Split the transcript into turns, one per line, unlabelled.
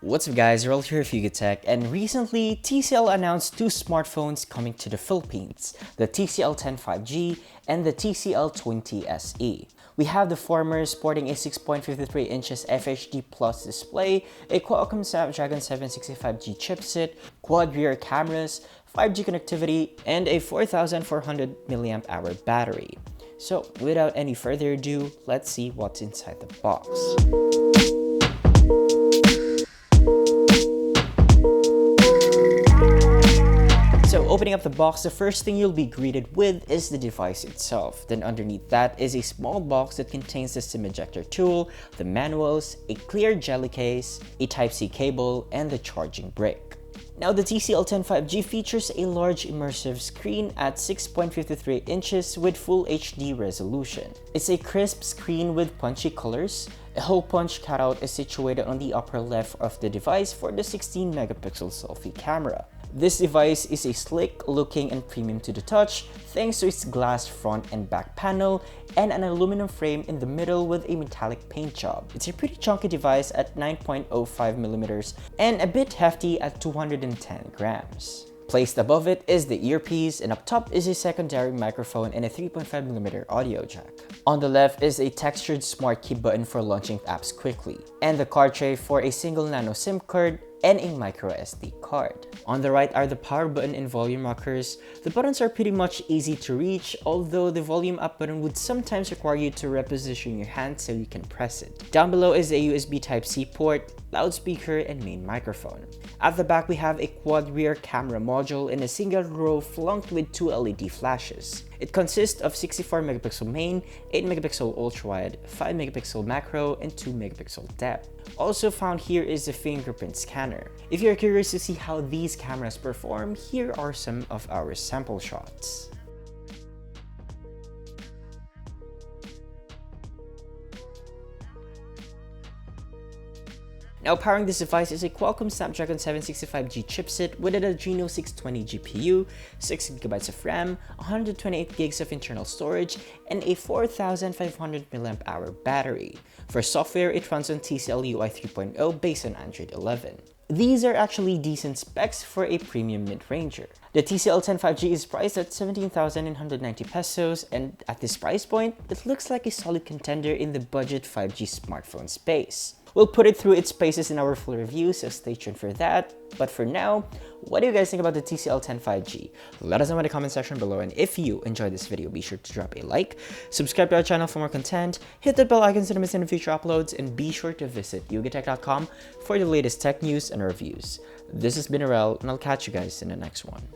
What's up guys, Earl here of Tech, and recently TCL announced two smartphones coming to the Philippines, the TCL 10 5G and the TCL 20 SE. We have the former sporting a 6.53 inches FHD Plus display, a Qualcomm Snapdragon 765G chipset, quad rear cameras, 5G connectivity, and a 4400 mAh battery. So without any further ado, let's see what's inside the box. So opening up the box, the first thing you'll be greeted with is the device itself. Then underneath that is a small box that contains the SIM ejector tool, the manuals, a clear jelly case, a Type-C cable, and the charging brick. Now the TCL 10 5G features a large immersive screen at 6.53 inches with Full HD resolution. It's a crisp screen with punchy colors. A hole punch cutout is situated on the upper left of the device for the 16 megapixel selfie camera. This device is a slick looking and premium to the touch thanks to its glass front and back panel and an aluminum frame in the middle with a metallic paint job. It's a pretty chunky device at 9.05mm and a bit hefty at 210 grams. Placed above it is the earpiece, and up top is a secondary microphone and a 3.5mm audio jack. On the left is a textured smart key button for launching apps quickly, and the card tray for a single nano SIM card and a micro SD card. On the right are the power button and volume rockers. The buttons are pretty much easy to reach, although the volume up button would sometimes require you to reposition your hand so you can press it. Down below is a USB Type-C port, loudspeaker, and main microphone. At the back we have a quad rear camera module in a single row flanked with two LED flashes. It consists of 64 megapixel main, 8 megapixel ultra-wide, 5 megapixel macro, and 2 megapixel depth. Also found here is a fingerprint scanner. If you're curious to see how these cameras perform, here are some of our sample shots. Now powering this device is a Qualcomm Snapdragon 765G chipset with an Adreno 620 GPU, 6GB of RAM, 128GB of internal storage, and a 4500 mAh battery. For software, it runs on TCL UI 3.0 based on Android 11. These are actually decent specs for a premium mid-ranger. The TCL 10 5G is priced at 17,990 pesos, and at this price point, it looks like a solid contender in the budget 5G smartphone space. We'll put it through its paces in our full review, so stay tuned for that. But for now, what do you guys think about the TCL 10 5G? Let us know in the comment section below, and if you enjoyed this video, be sure to drop a like, subscribe to our channel for more content, hit the bell icon so you don't miss any future uploads, and be sure to visit yugatech.com for the latest tech news and reviews. This has been Arel, and I'll catch you guys in the next one.